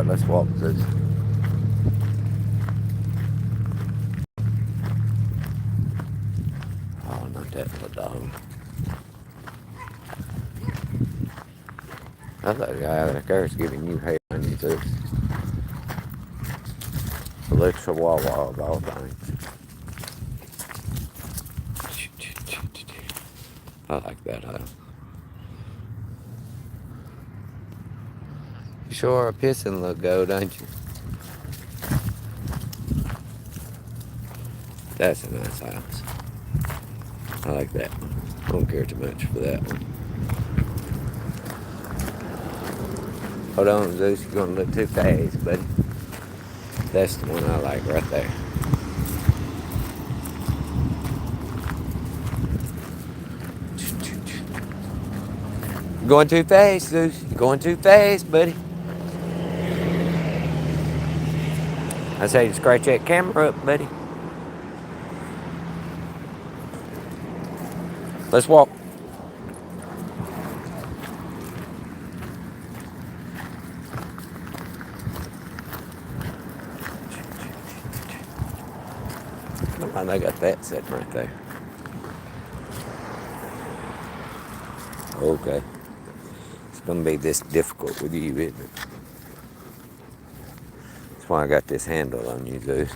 Alright, let's walk this. Oh, not that little dog. I thought the guy out there is giving you hell on you too. Alexa Wawa of all things. I like that house. You sure are pissing look good, don't you? That's a nice house. I like that one. I don't care too much for that one. Hold on, Zeus, you're gonna look too fast, buddy. That's the one I like right there. You're going too fast, Zeus. You're going too fast, buddy. I say to scratch that camera up, buddy. Let's walk. Come on, I got that sitting right there. Okay. It's going to be this difficult with you, isn't it? That's why I got this handle on you, Zeus.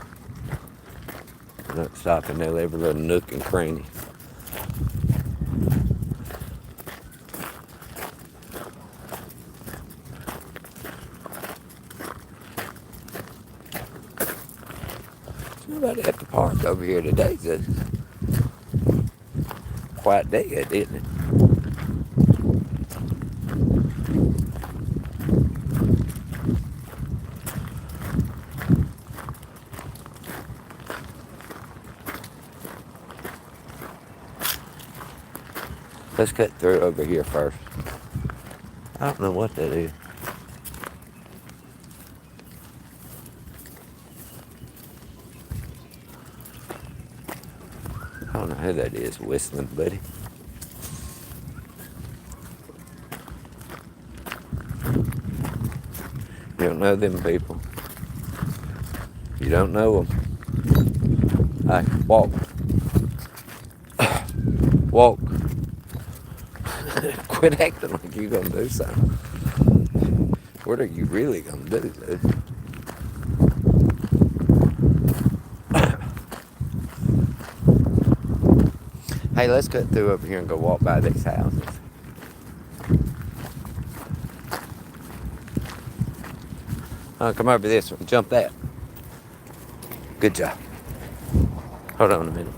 I'm not stopping at every little nook and cranny. Nobody at the park over here today, Zeus. Quiet day, isn't it? Let's cut through over here first. I don't know what that is. I don't know who that is whistling, buddy. You don't know them people. You don't know them. Hey, walk. Walk. Quit acting like you're going to do something. What are you really going to do, dude? Hey, let's cut through over here and go walk by these houses. Oh, come over this one. Jump that. Good job. Hold on a minute.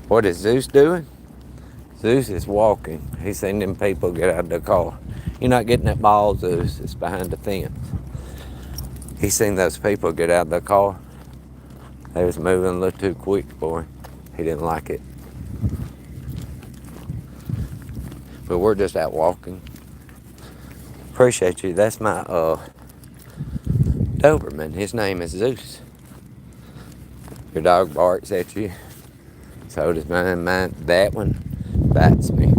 What is Zeus doing? Zeus is walking. He's seen them people get out of the car. You're not getting that ball, Zeus. It's behind the fence. He's seen those people get out of the car. They was moving a little too quick for him. He didn't like it. But we're just out walking. Appreciate you. That's my Doberman. His name is Zeus. Your dog barks at you. So does mine. That one bites me.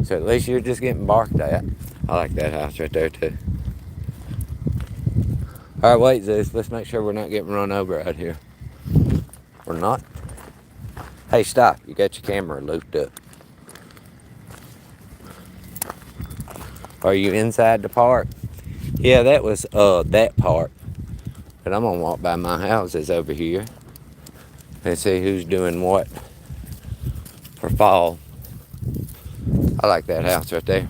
So at least you're just getting barked at. I like that house right there too. All right, wait, Zeus. Let's make sure we're not getting run over out here. We're not. Hey, stop. You got your camera looped up. Are you inside the park? Yeah, that was that part. But I'm gonna walk by my houses over here and see who's doing what for fall. I like that house right there.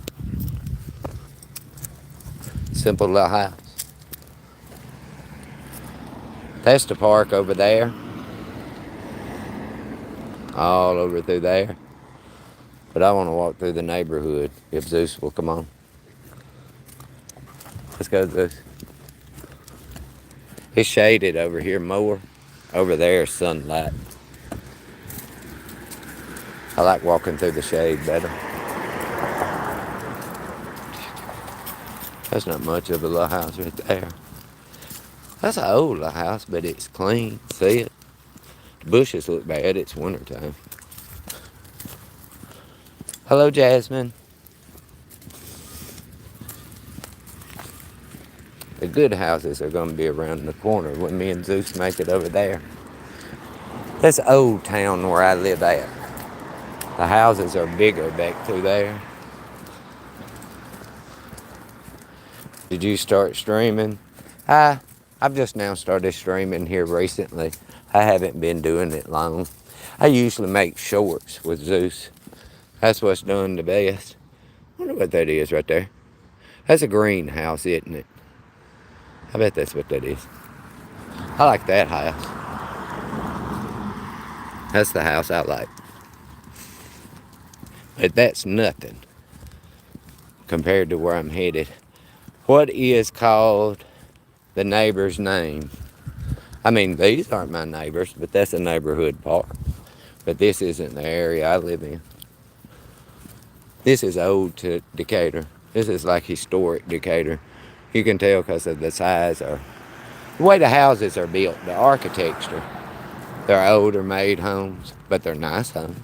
Simple little house. That's the park over there. All over through there. But I want to walk through the neighborhood if Zeus will come on. Let's go, Zeus. It's shaded over here more. Over there is sunlight. I like walking through the shade better. That's not much of a little house right there. That's an old little house, but it's clean. See it? Bushes look bad. It's wintertime. Hello, Jasmine. The good houses are going to be around the corner when me and Zeus make it over there. That's Old Town where I live at. The houses are bigger back through there. Did you start streaming? I've just now started streaming here recently. I haven't been doing it long. I usually make shorts with Zeus. That's what's done the best. I wonder what that is right there. That's a greenhouse, isn't it? I bet that's what that is. I like that house. That's the house I like. But that's nothing compared to where I'm headed. What is called the neighbor's name? I mean, these aren't my neighbors, but that's a neighborhood park. But this isn't the area I live in. This is old to Decatur. This is like historic Decatur. You can tell because of the size or the way the houses are built, the architecture. They're older made homes, but they're nice homes.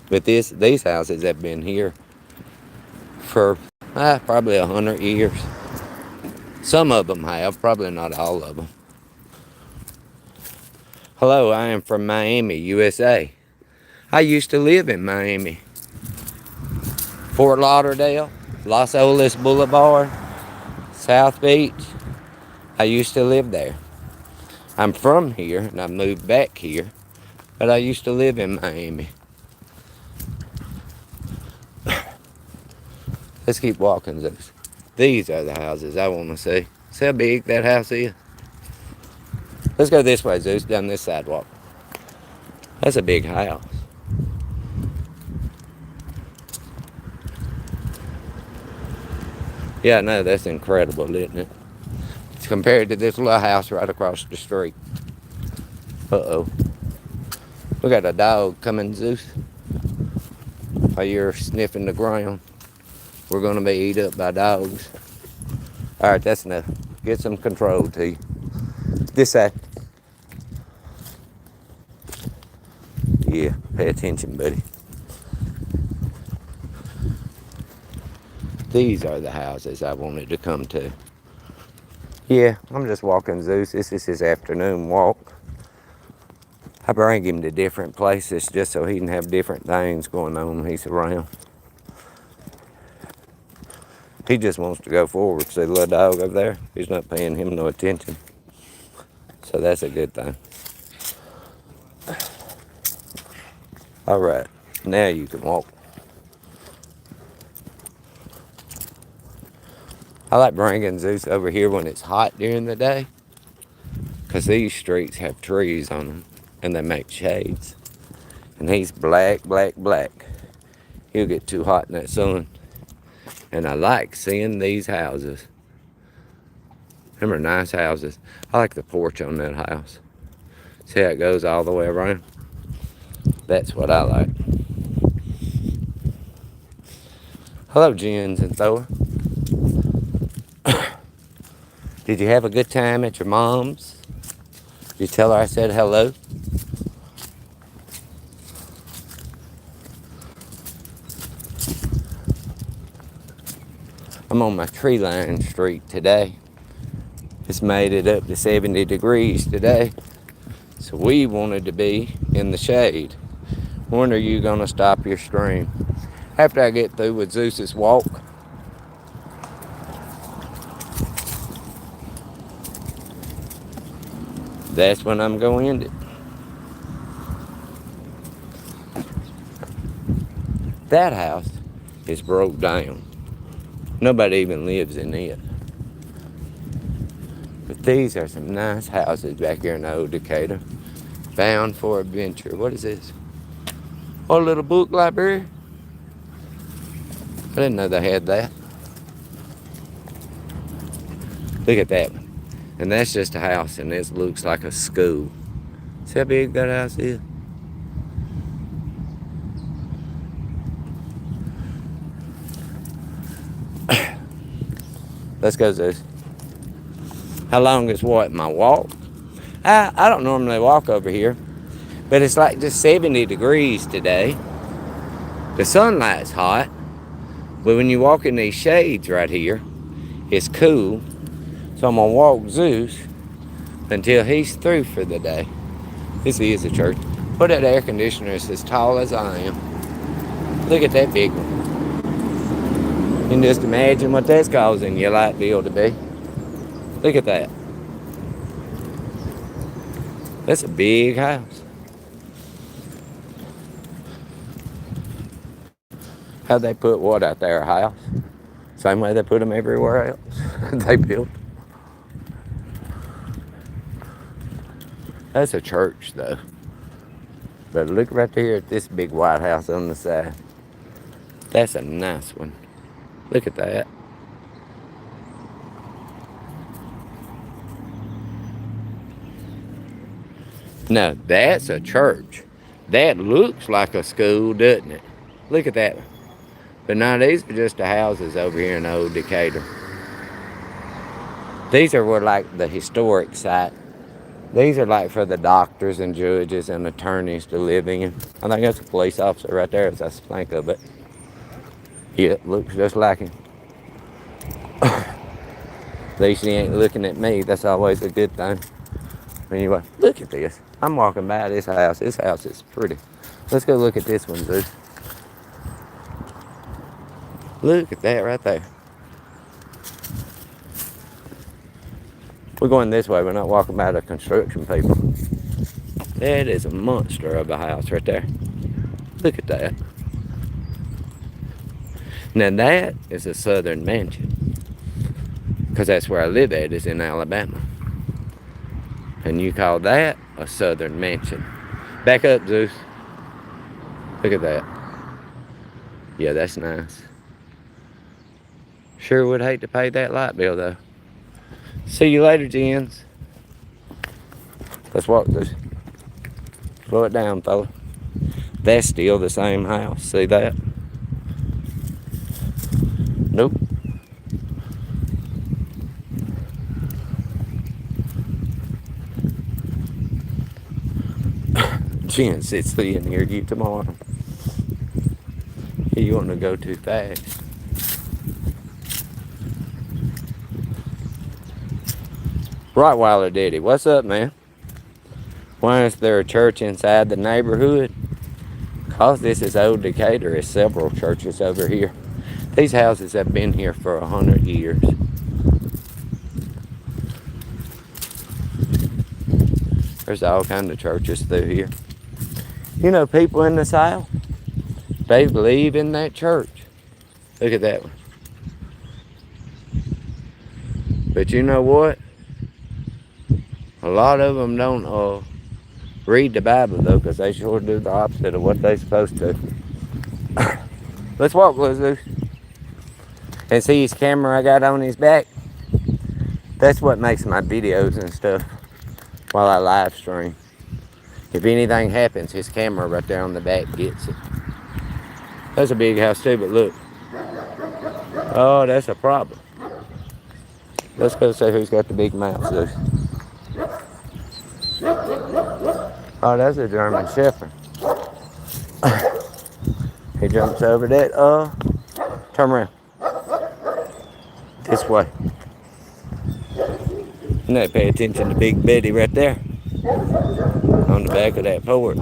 But these houses have been here for probably 100 years. Some of them have, probably not all of them. Hello, I am from Miami, USA. I used to live in Miami. Fort Lauderdale, Los Olas Boulevard, South Beach. I used to live there. I'm from here and I moved back here, but I used to live in Miami. Let's keep walking, Zeus. These are the houses I want to see. See how big that house is? Let's go this way, Zeus, down this sidewalk. That's a big house. Yeah, I know, that's incredible, isn't it? It's compared to this little house right across the street. Uh-oh. We got a dog coming, Zeus. While you're sniffing the ground, we're going to be eat up by dogs. All right, that's enough. Get some control, T. This side. Yeah, pay attention, buddy. These are the houses I wanted to come to. Yeah, I'm just walking Zeus. This is his afternoon walk. I bring him to different places just so he can have different things going on when he's around. He just wants to go forward. See the little dog over there? He's not paying him no attention. So that's a good thing. All right, now you can walk. I like bringing Zeus over here when it's hot during the day, because these streets have trees on them and they make shades. And he's black, black, black. He'll get too hot in that sun. And I like seeing these houses. Them are nice houses. I like the porch on that house. See how it goes all the way around? That's what I like. Hello, Jens and Thor. Did you have a good time at your mom's? Did you tell her I said hello? I'm on my tree line street today. It's made it up to 70 degrees today. So we wanted to be in the shade. When are you going to stop your stream? After I get through with Zeus's walk. That's when I'm going to end it. That house is broke down. Nobody even lives in it. But these are some nice houses back here in old Decatur. Bound for adventure. What is this? Oh, a little book library? I didn't know they had that. Look at that one. And that's just a house, and this looks like a school. See how big that house is? Let's go, Zeus. How long is what? My walk? I don't normally walk over here, but it's like just 70 degrees today. The sunlight's hot, but when you walk in these shades right here, it's cool. So I'm gonna walk Zeus until he's through for the day. This is a church. But that air conditioner is as tall as I am. Look at that big one. You can just imagine what that's causing your light bill to be. Look at that. That's a big house. How'd they put what out there? A house? Same way they put them everywhere else. They built. That's a church though. But look right there at this big white house on the side. That's a nice one. Look at that. Now that's a church. That looks like a school, doesn't it? Look at that one. But now these are just the houses over here in old Decatur. These are where like the historic site. These are like for the doctors and judges and attorneys to live in. I think that's a police officer right there as I think of it. Yeah, it looks just like him. At least he ain't looking at me. That's always a good thing. Anyway, look at this. I'm walking by this house. This house is pretty. Let's go look at this one, Zeus. Look at that right there. We're going this way. We're not walking by the construction people. That is a monster of a house right there. Look at that. Now that is a southern mansion. Because that's where I live at, is in Alabama. And you call that a southern mansion. Back up, Zeus. Look at that. Yeah, that's nice. Sure would hate to pay that light bill, though. See you later, gents. Let's walk this. Slow it down, fella. That's still the same house. See that? Nope. Jen sits sitting here you tomorrow. You want to go too fast. Rottweiler Daddy, what's up, man? Why is there a church inside the neighborhood? Because this is old Decatur. There's several churches over here. These houses have been here for 100 years. There's all kinds of churches through here. You know, people in the South, they believe in that church. Look at that one. But you know what? A lot of them don't read the Bible, though, because they sure do the opposite of what they're supposed to. Let's walk, Zeus. And see his camera I got on his back? That's what makes my videos and stuff while I live stream. If anything happens, his camera right there on the back gets it. That's a big house too, but look. Oh, that's a problem. Let's go see who's got the big mouth, Zeus. Oh, that's a German Shepherd. He jumps over that. Turn around. This way. Now pay attention to Big Betty right there. On the back of that port.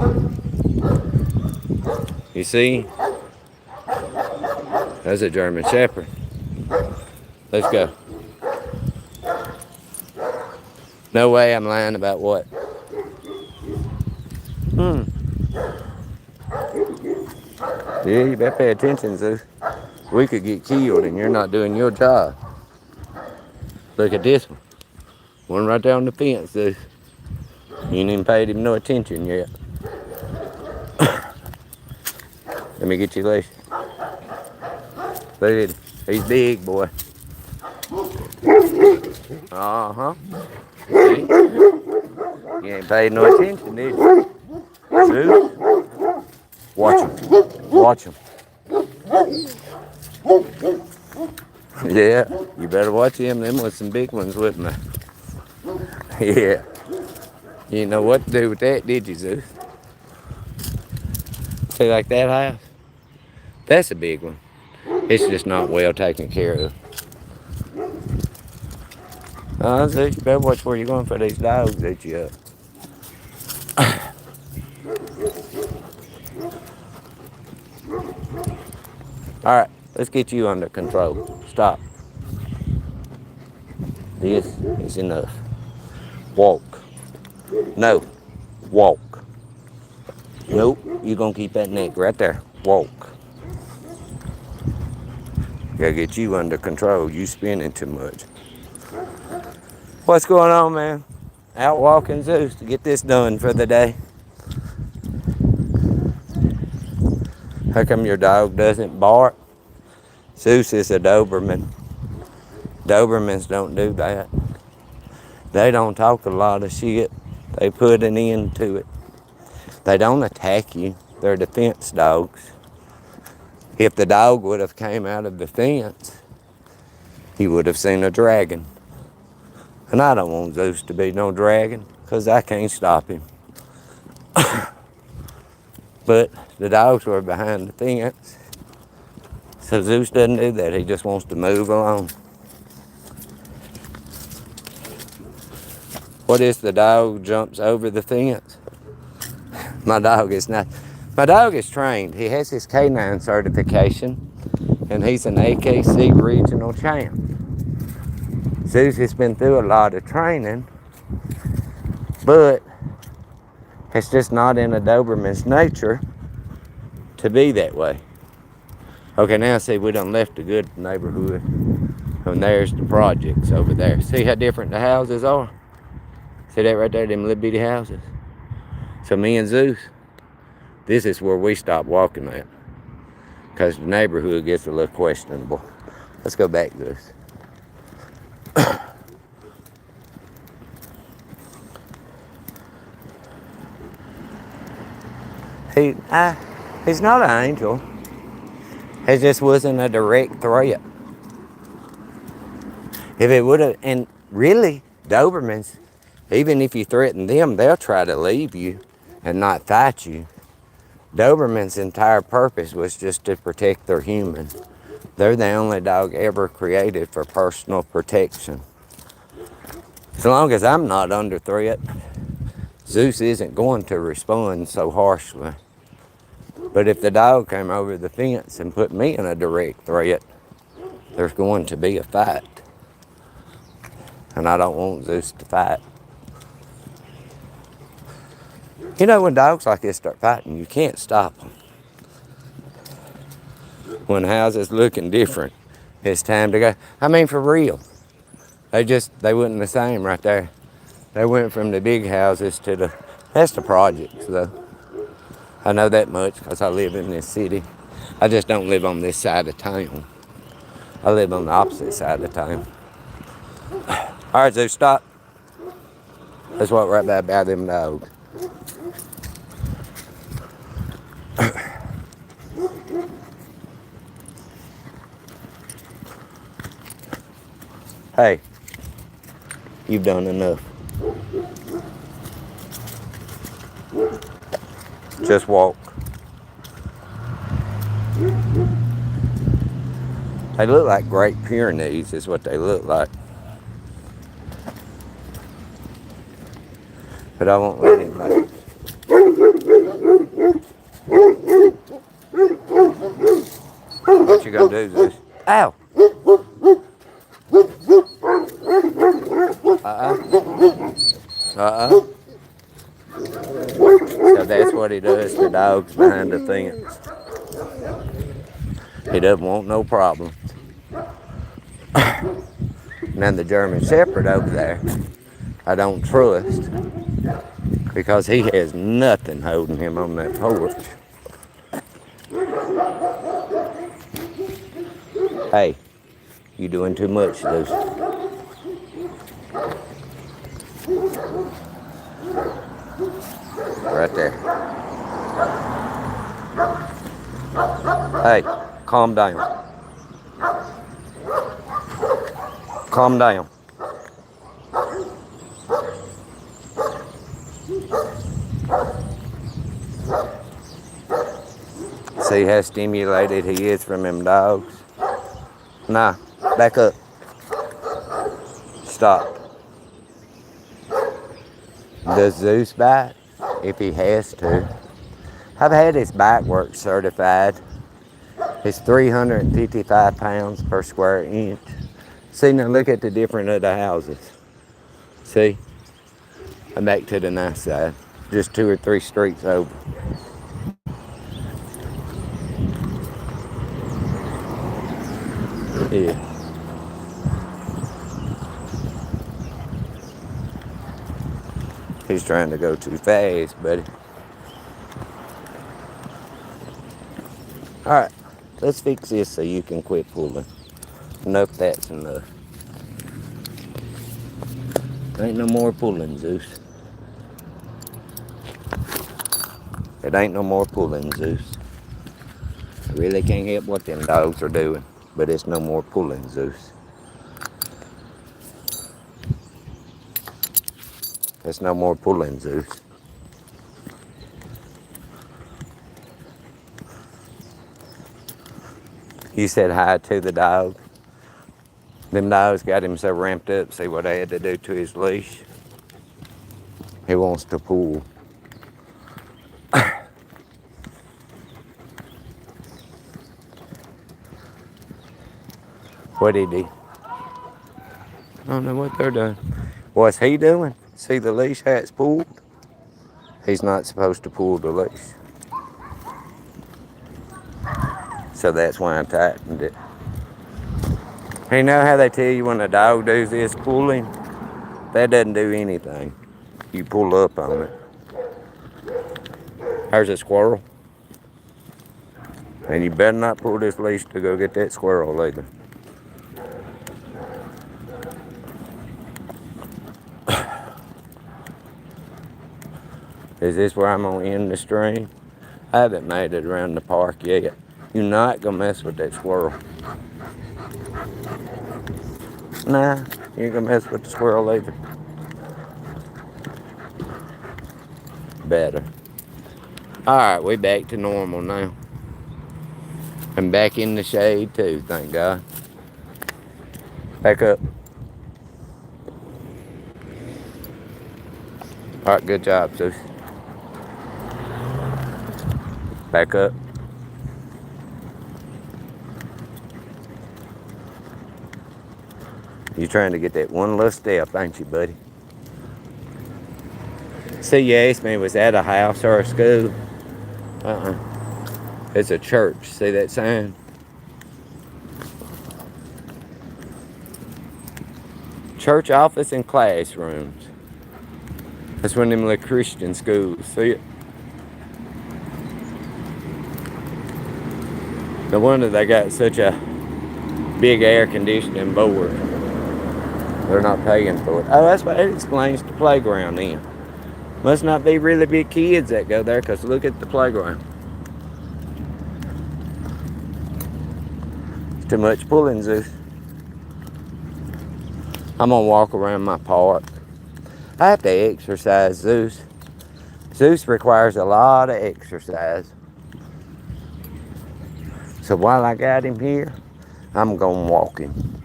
You see? That's a German Shepherd. Let's go. No way I'm lying about what? Yeah, you better pay attention, Zeus. We could get killed and you're not doing your job. Look at this one. One right there on the fence, Zeus. You ain't even paid him no attention yet. Let me get you later. Look at him. He's big, boy. Uh-huh. See? You ain't paid no attention, did you? Zeus? Watch him. Watch him. Yeah, you better watch him. Them was some big ones with me. Yeah. You didn't know what to do with that, did you, Zeus? See, like that house? That's a big one. It's just not well taken care of. Zeus, you better watch where you're going for these dogs that you up. All right, let's get you under control. Stop. This is enough. Walk. No. Walk. Nope. You're going to keep that neck right there. Walk. Gotta get you under control. You spinning too much. What's going on, man? Out walking Zeus to get this done for the day. How come your dog doesn't bark? Zeus is a Doberman. Dobermans don't do that. They don't talk a lot of shit. They put an end to it. They don't attack you. They're defense dogs. If the dog would have came out of the fence, he would have seen a dragon. And I don't want Zeus to be no dragon, because I can't stop him. But the dogs were behind the fence. So Zeus doesn't do that. He just wants to move along. What if the dog jumps over the fence? My dog is not. My dog is trained. He has his canine certification, and he's an AKC regional champ. Zeus has been through a lot of training, but it's just not in a Doberman's nature to be that way. Okay, now see, we done left a good neighborhood, and there's the projects over there. See how different the houses are? See that right there, them little bitty houses? So me and Zeus, this is where we stop walking at, because the neighborhood gets a little questionable. Let's go back, Zeus. He's not an angel. It just wasn't a direct threat. If it would have, and really, Dobermans, even if you threaten them, they'll try to leave you and not fight you. Doberman's entire purpose was just to protect their human. They're the only dog ever created for personal protection. As long as I'm not under threat, Zeus isn't going to respond so harshly. But if the dog came over the fence and put me in a direct threat, there's going to be a fight. And I don't want Zeus to fight. You know, when dogs like this start fighting, you can't stop them. When the house is looking different, it's time to go. I mean, for real. They wasn't the same right there. They went from the big houses to that's the projects, though. I know that much because I live in this city. I just don't live on this side of town. I live on the opposite side of town. All right, Zeus, stop. Let's walk right back by them dogs. Hey, you've done enough. Just walk. They look like Great Pyrenees is what they look like. But I won't let anybody. What you gonna do, Zeus? Ow! So that's what he does to dogs behind the fence. He doesn't want no problem. Now the German Shepherd over there, I don't trust, because he has nothing holding him on that porch. Hey, you doing too much, Zeus. Right there. Hey, calm down. Calm down. See how stimulated he is from them dogs? Nah, back up. Stop. Does Zeus bite? If he has to. I've had his bite work certified. It's 355 pounds per square inch. See, now look at the difference of the houses. See? I'm back to the nice side. Just 2 or 3 streets over. Yeah. He's trying to go too fast, buddy. Alright, let's fix this so you can quit pulling. Enough, that's enough. Ain't no more pulling, Zeus. It ain't no more pulling, Zeus. I really can't help what them dogs are doing, but it's no more pulling, Zeus. It's no more pulling, Zeus. You said hi to the dog. Them dogs got him so ramped up. See what I had to do to his leash? He wants to pull. What did he? I don't know what they're doing. What's he doing? See the leash, how it's pulled? He's not supposed to pull the leash. So that's why I tightened it. You know how they tell you when a dog does this pulling? That doesn't do anything. You pull up on it. There's a squirrel. And you better not pull this leash to go get that squirrel either. Is this where I'm going to end the stream? I haven't made it around the park yet. You're not going to mess with that squirrel. Nah, you ain't going to mess with the squirrel either. Better. Alright, we back to normal now. I'm back in the shade too, thank God. Back up. Alright, good job, Zeus. Back up. You're trying to get that one little step, ain't you, buddy? See, you asked me, was that a house or a school? It's a church. See that sign? Church office and classrooms. That's one of them little Christian schools. See it? No wonder they got such a big air conditioning board. They're not paying for it. Oh, that's why it explains the playground then. Must not be really big kids that go there, because look at the playground. It's too much pulling, Zeus. I'm going to walk around my park. I have to exercise, Zeus. Zeus requires a lot of exercise. So while I got him here, I'm going to walk him.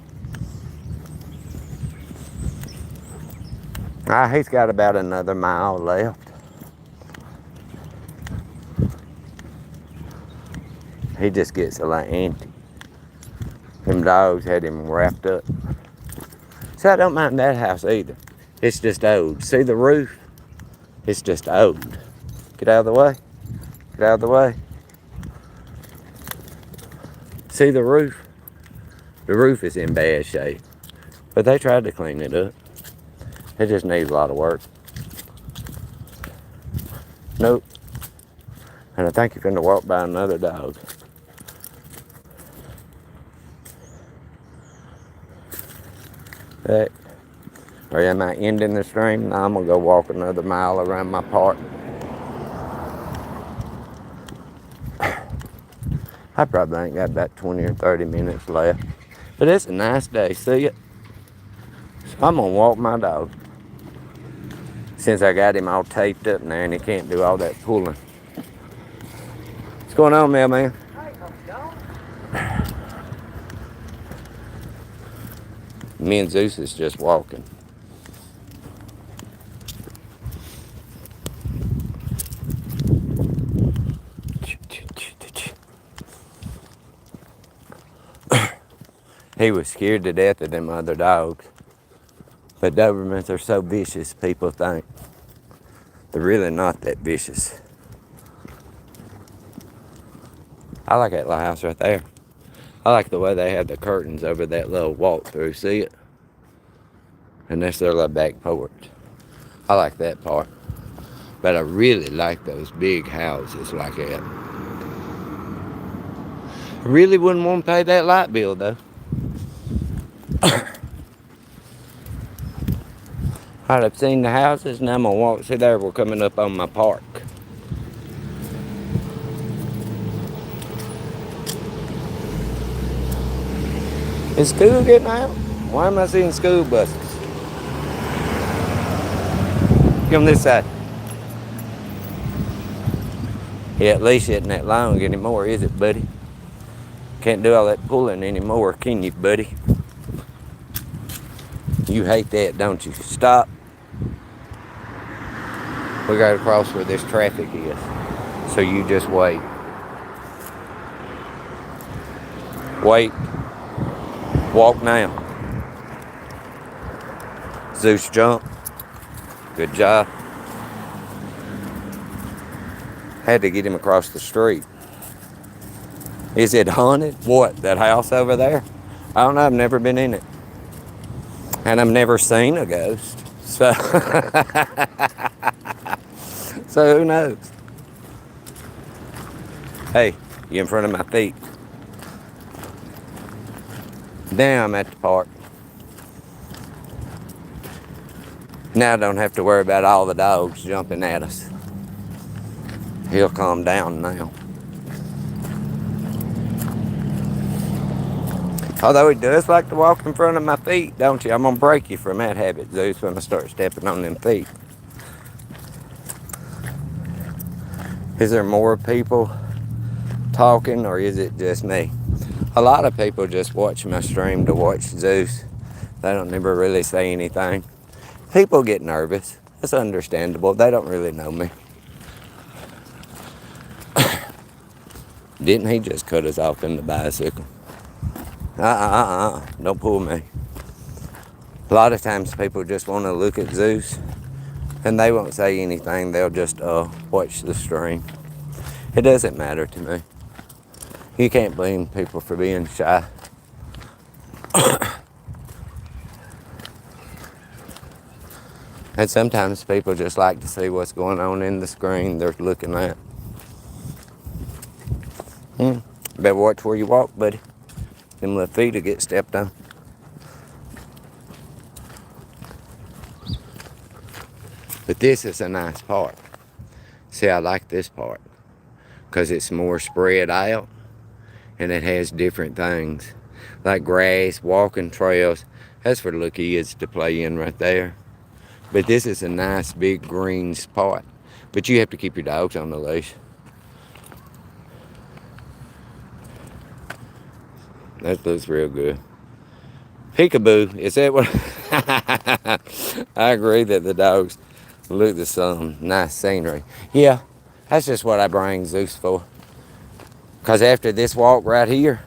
He's got about another mile left. He just gets a lot antsy. Them dogs had him wrapped up. So I don't mind that house either. It's just old. See the roof? It's just old. Get out of the way. Get out of the way. See the roof? The roof is in bad shape. But they tried to clean it up. It just needs a lot of work. Nope. And I think you're finna walk by another dog. Hey. Or am I ending the stream? Now I'm gonna go walk another mile around my park. I probably ain't got about 20 or 30 minutes left. But it's a nice day, see it? So I'm gonna walk my dog. Since I got him all taped up now and he can't do all that pulling. going on, mailman? Me and Zeus is just walking. He was scared to death of them other dogs. But Dobermans are so vicious, people think. They're really not that vicious. I like that little house right there. I like the way they have the curtains over that little walk-through. See it? And that's their little back porch. I like that part. But I really like those big houses like that. I really wouldn't want to pay that light bill, though. Alright, I've seen the houses. Now I'm going to walk through there. We're coming up on my park. Is school getting out? Why am I seeing school buses? Come this side. Yeah, at least it isn't that long anymore, is it, buddy? Can't do all that pulling anymore, can you, buddy? You hate that, don't you? Stop. We gotta cross where this traffic is. So you just wait. Wait. Walk now. Zeus, jump. Good job. Had to get him across the street. Is it haunted? What, that house over there? I don't know, I've never been in it. And I've never seen a ghost. So, so who knows? Hey, you in front of my feet. Now I'm at the park. Now I don't have to worry about all the dogs jumping at us. He'll calm down now. Although he does like to walk in front of my feet, don't you? I'm going to break you from that habit, Zeus, when I start stepping on them feet. Is there more people talking, or is it just me? A lot of people just watch my stream to watch Zeus. They don't never really say anything. People get nervous. It's understandable. They don't really know me. Didn't he just cut us off in the bicycle? Don't pull me. A lot of times people just want to look at Zeus and they won't say anything. They'll just watch the stream. It doesn't matter to me. You can't blame people for being shy. And sometimes people just like to see what's going on in the screen they're looking at. Better watch where you walk, buddy. Them little feet will get stepped on. But this is a nice part. See, I like this part because it's more spread out and it has different things like grass, walking trails. That's for little kids to play in right there. But this is a nice big green spot. But you have to keep your dogs on the leash. That looks real good. Peekaboo, is that what? I agree that the dogs look at some nice scenery. Yeah, that's just what I bring Zeus for. Because after this walk right here,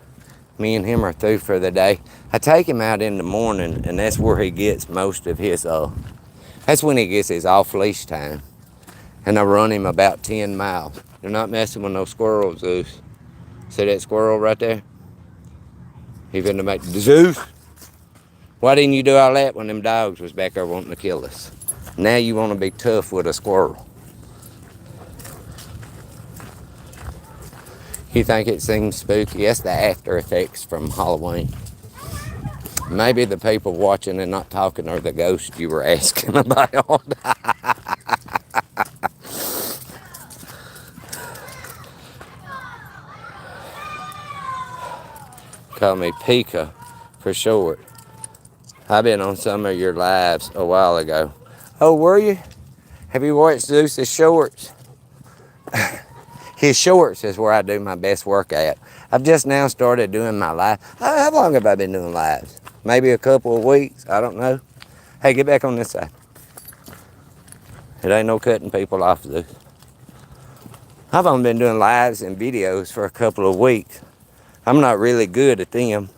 me and him are through for the day. I take him out in the morning, and that's where he gets most of his, that's when he gets his off-leash time. And I run him about 10 miles. They're not messing with no squirrels, Zeus. See that squirrel right there? He finna make Zeus. Why didn't you do all that when them dogs was back there wanting to kill us? Now you want to be tough with a squirrel. You think it seems spooky? That's the after effects from Halloween. Maybe the people watching and not talking are the ghosts you were asking about. Call me Pika for short. I've been on some of your lives a while ago. Oh, were you? Have you watched Zeus's shorts? His shorts is where I do my best work at. I've just now started doing my live. How long have I been doing lives? Maybe a couple of weeks. I don't know. Hey, get back on this side. It ain't no cutting people off of this. I've only been doing lives and videos for a couple of weeks. I'm not really good at them.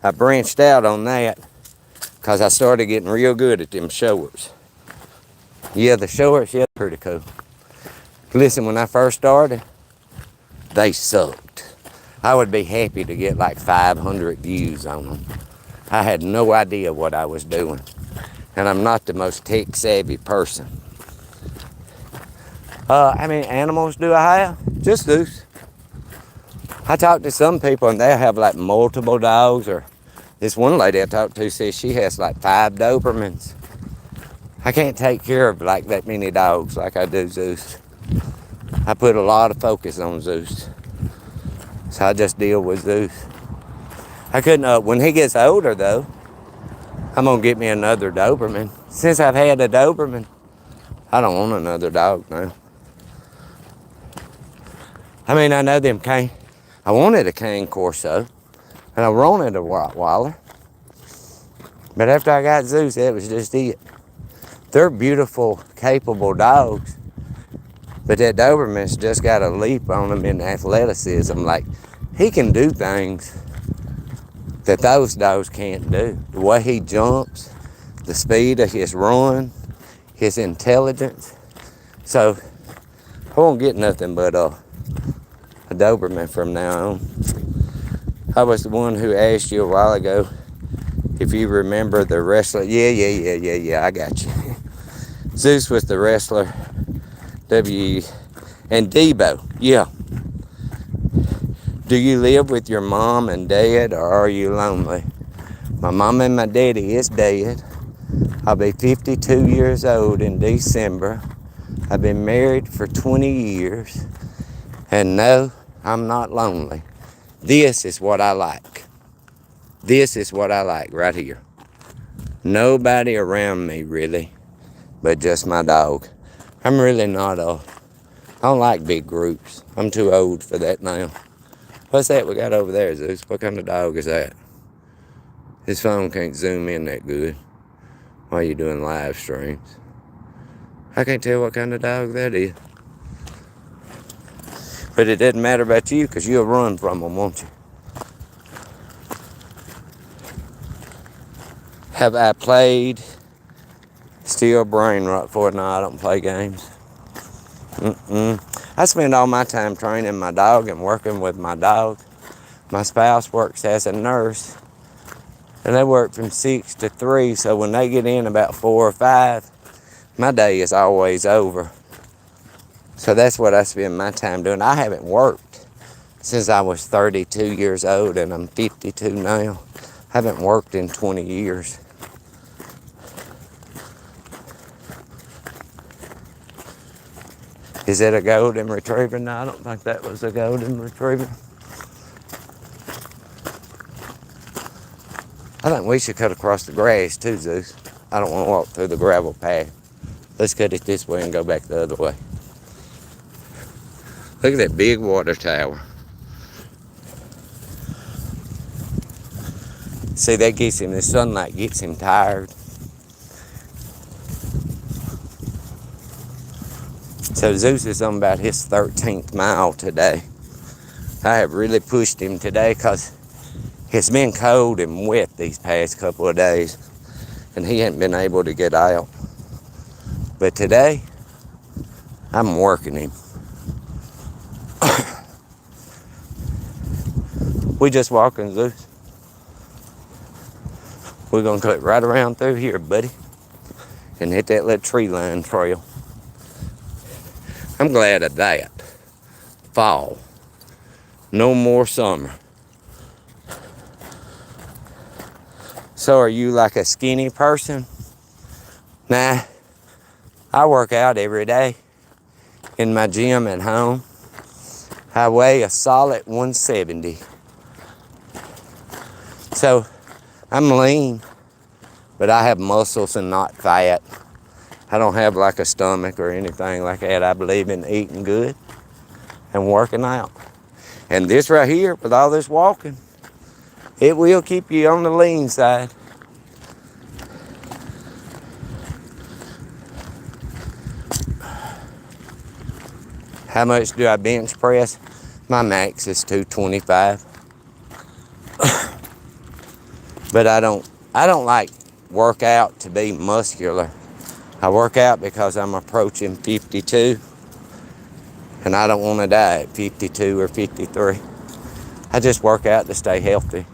I branched out on that because I started getting real good at them shorts. Yeah, the shorts, yeah, pretty cool. Listen, when I first started, they sucked. I would be happy to get like 500 views on them. I had no idea what I was doing. And I'm not the most tech savvy person. How many animals do I have? Just those. I talk to some people and they have like multiple dogs, or this one lady I talked to says she has like 5 Dobermans. I can't take care of like that many dogs like I do Zeus. I put a lot of focus on Zeus. So I just deal with Zeus. I couldn't, when he gets older though, I'm gonna get me another Doberman. Since I've had a Doberman, I don't want another dog now. I mean, I know them cane. I wanted a cane Corso, and I wanted a Rottweiler. But after I got Zeus, that was just it. They're beautiful, capable dogs. But that Doberman's just got a leap on him in athleticism. Like, he can do things that those dogs can't do. The way he jumps, the speed of his run, his intelligence. So, I won't get nothing but a Doberman from now on. I was the one who asked you a while ago if you remember the wrestler. Yeah, I got you. Zeus was the wrestler. And Debo, yeah. Do you live with your mom and dad, or are you lonely? My mom and my daddy is dead. I'll be 52 years old in December. I've been married for 20 years. And no, I'm not lonely. This is what I like. This is what I like right here. Nobody around me really, but just my dog. I'm really not I don't like big groups. I'm too old for that now. What's that we got over there, Zeus? What kind of dog is that? His phone can't zoom in that good while you're doing live streams. I can't tell what kind of dog that is. But it doesn't matter about you because you'll run from them, won't you? Have I played? Still brain rot for it. No, I don't play games. I spend all my time training my dog and working with my dog. My spouse works as a nurse, and they work from 6 to 3, so when they get in about 4 or 5, my day is always over. So that's what I spend my time doing. I haven't worked since I was 32 years old, and I'm 52 now. I haven't worked in 20 years. Is that a golden retriever? No, I don't think that was a golden retriever. I think we should cut across the grass too, Zeus. I don't want to walk through the gravel path. Let's cut it this way and go back the other way. Look at that big water tower. See, that gets him, the sunlight gets him tired. So Zeus is on about his 13th mile today. I have really pushed him today because it's been cold and wet these past couple of days, and he hasn't been able to get out. But today, I'm working him. We just walking, Zeus. We're gonna cut right around through here, buddy, and hit that little tree line trail. I'm glad of that. Fall. No more summer. So are you like a skinny person? Nah. I work out every day in my gym at home. I weigh a solid 170. So I'm lean, but I have muscles and not fat. I don't have like a stomach or anything like that. I believe in eating good and working out. And this right here, with all this walking, it will keep you on the lean side. How much do I bench press? My max is 225. But I don't like work out to be muscular. I work out because I'm approaching 52 and I don't want to die at 52 or 53. I just work out to stay healthy.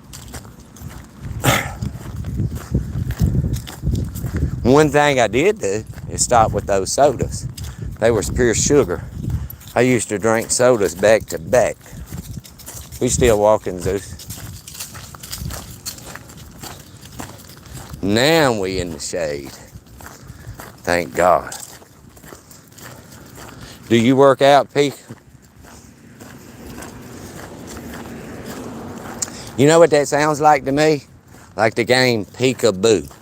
One thing I did do is stop with those sodas. They were pure sugar. I used to drink sodas back to back. We still walking, Zeus. Now we in the shade. Thank God. Do you work out, Peek? You know what that sounds like to me? Like the game Peekaboo.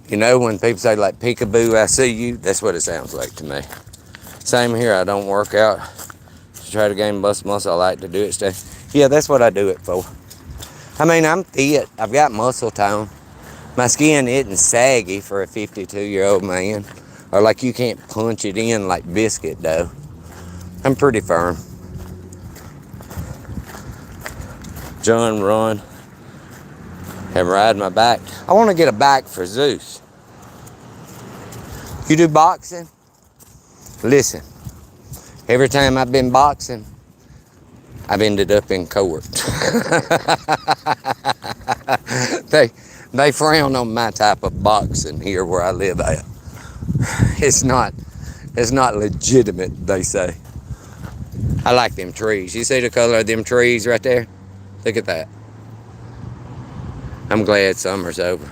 You know when people say like peekaboo, I see you? That's what it sounds like to me. Same here, I don't work out to try to gain muscle. I like to do it stay. Yeah, that's what I do it for. I mean, I'm fit. I've got muscle tone. My skin isn't saggy for a 52-year-old man. Or like you can't punch it in like biscuit dough. I'm pretty firm. John, run. And ride my bike. I want to get a bike for Zeus. You do boxing? Listen, every time I've been boxing, I've ended up in court. They frown on my type of boxing here where I live at. It's not legitimate, they say. I like them trees. You see the color of them trees right there? Look at that. I'm glad summer's over.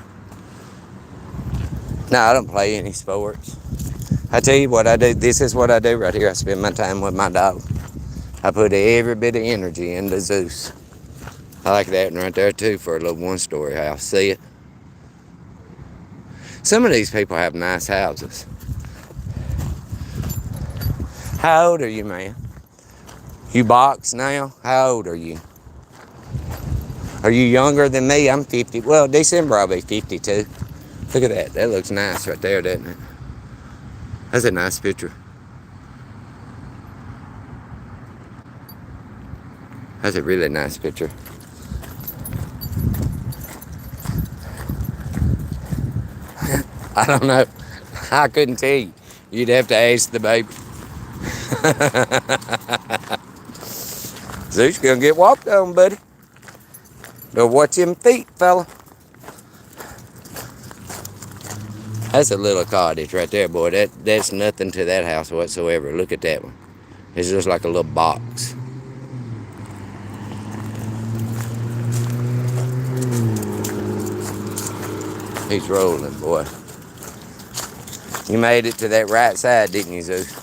No, I don't play any sports. I tell you what I do. This is what I do right here. I spend my time with my dog. I put every bit of energy into Zeus. I like that one right there too for a little one-story house. See it? Some of these people have nice houses. How old are you, man? You box now? How old are you? Are you younger than me? I'm 50. Well, December I'll be 52. Look at that. That looks nice right there, doesn't it? That's a nice picture. That's a really nice picture. I don't know. I couldn't tell you. You'd have to ask the baby. Zeus gonna get walked on, buddy. Don't watch them feet, fella. That's a little cottage right there, boy. That's nothing to that house whatsoever. Look at that one. It's just like a little box. He's rolling, boy. You made it to that right side, didn't you, Zeus?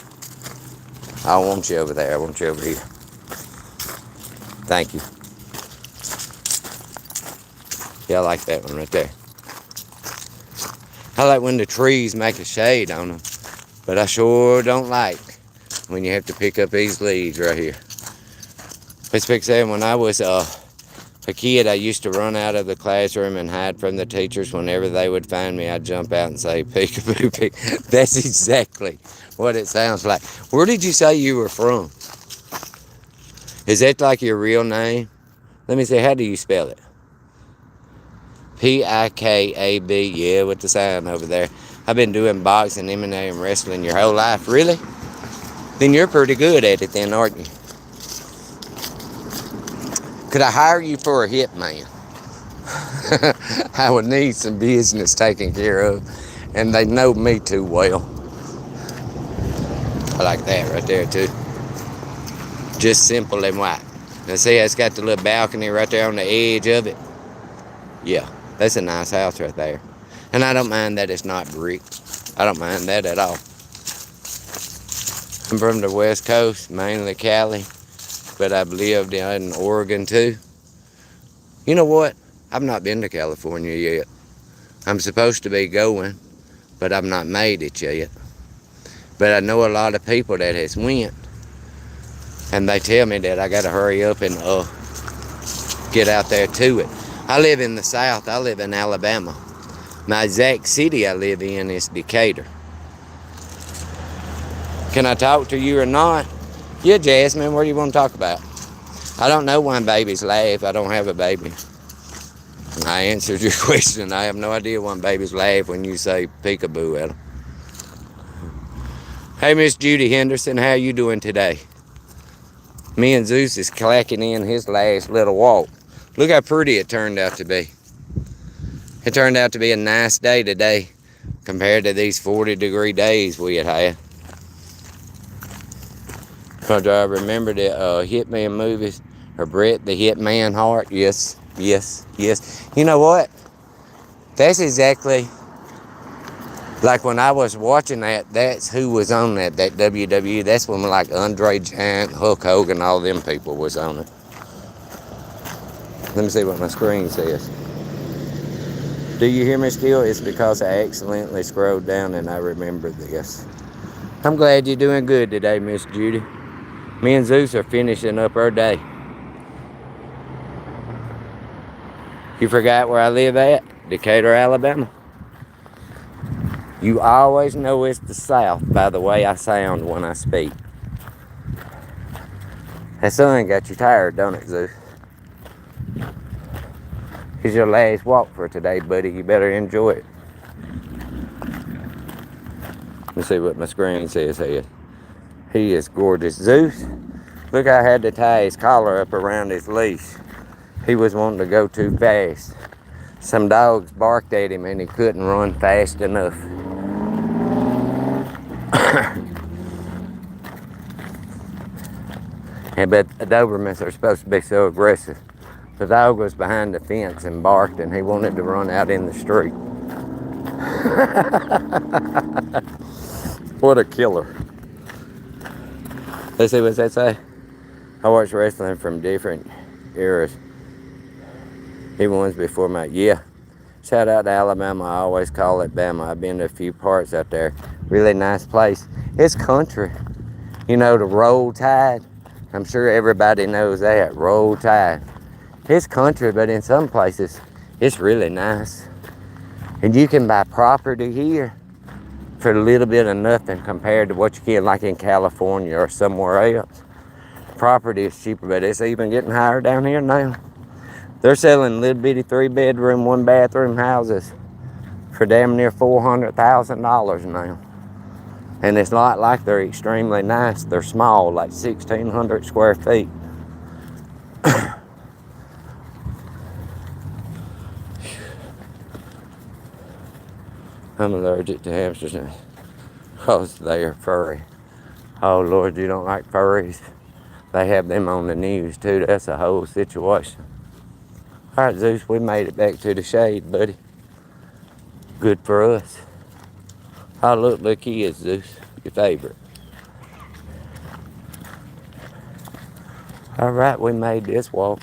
I don't want you over there. I want you over here. Thank you. Yeah, I like that one right there. I like when the trees make a shade on them, but I sure don't like when you have to pick up these leaves right here. Let's pick saying when I was a kid, I used to run out of the classroom and hide from the teachers. Whenever they would find me, I'd jump out and say, peekaboo, peek. That's exactly what it sounds like. Where did you say you were from? Is that like your real name? Let me see, how do you spell it? P-I-K-A-B, yeah, with the sign over there. I've been doing boxing, MMA, and wrestling your whole life. Really? Then you're pretty good at it then, aren't you? Could I hire you for a hitman? I would need some business taken care of, and they know me too well. I like that right there, too. Just simple and white. Now, see, it's got the little balcony right there on the edge of it. Yeah. That's a nice house right there. And I don't mind that it's not brick. I don't mind that at all. I'm from the West Coast, mainly Cali, but I've lived in Oregon too. You know what? I've not been to California yet. I'm supposed to be going, but I've not made it yet. But I know a lot of people that has went. And they tell me that I got to hurry up and get out there to it. I live in the South. I live in Alabama. My exact city I live in is Decatur. Can I talk to you or not? Yeah, Jasmine, what do you want to talk about? I don't know when babies laugh. I don't have a baby. I answered your question. I have no idea when babies laugh when you say peekaboo at them. Hey, Miss Judy Henderson, how you doing today? Me and Zeus is clacking in his last little walk. Look how pretty it turned out to be. It turned out to be a nice day today compared to these 40-degree days we had had. Because I remember the Hitman movies, or Bret the Hitman Hart. Yes, yes, yes. You know what? That's exactly like when I was watching that, that's who was on that WWE. That's when like Andre Giant, Hulk Hogan, all them people was on it. Let me see what my screen says. Do you hear me still? It's because I accidentally scrolled down and I remember this. I'm glad you're doing good today, Miss Judy. Me and Zeus are finishing up our day. You forgot where I live at? Decatur, Alabama. You always know it's the South by the way I sound when I speak. That sun got you tired, don't it, Zeus? It's your last walk for today, buddy. You better enjoy it. Let's see what my screen says here. He is gorgeous. Zeus, look, I had to tie his collar up around his leash. He was wanting to go too fast. Some dogs barked at him and he couldn't run fast enough. But Dobermans are supposed to be so aggressive. The dog was behind the fence and barked and he wanted to run out in the street. What a killer. Let's see, what's that say? I watched wrestling from different eras. Even ones before my, yeah. Shout out to Alabama. I always call it Bama. I've been to a few parts out there. Really nice place. It's country. You know, the Roll Tide. I'm sure everybody knows that. Roll Tide. It's country, but in some places, it's really nice. And you can buy property here for a little bit of nothing compared to what you can like in California or somewhere else. Property is cheaper, but it's even getting higher down here now. They're selling little bitty 3-bedroom, 1-bathroom houses for damn near $400,000 now. And it's not like they're extremely nice. They're small, like 1,600 square feet. I'm allergic to hamsters now because they are furry. Oh Lord, you don't like furries? They have them on the news too. That's a whole situation. All right, Zeus, we made it back to the shade, buddy. Good for us. Oh, look, he is, Zeus, your favorite. All right, we made this walk.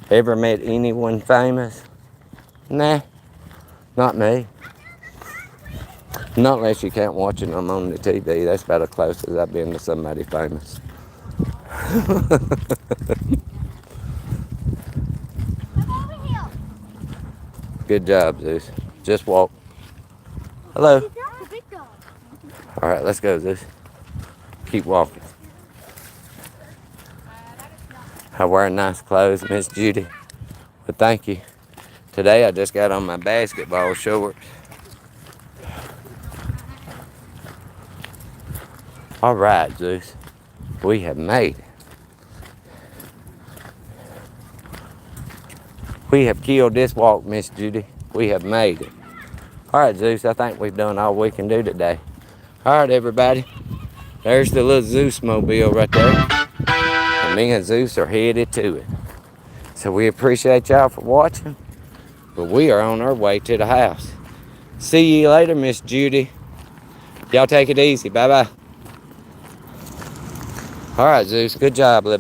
Ever met anyone famous? Nah, not me. Not unless you count watching them on the TV. That's about as close as I've been to somebody famous. Good job, Zeus. Just walk. Hello. All right, let's go, Zeus. Keep walking. I wear nice clothes, Miss Judy. But thank you. Today I just got on my basketball shorts. All right, Zeus. We have made it. We have killed this walk, Miss Judy. We have made it. All right, Zeus, I think we've done all we can do today. All right, everybody. There's the little Zeus mobile right there. And me and Zeus are headed to it. So we appreciate y'all for watching. But we are on our way to the house. See you later, Miss Judy. Y'all take it easy. Bye-bye. All right, Zeus. Good job, little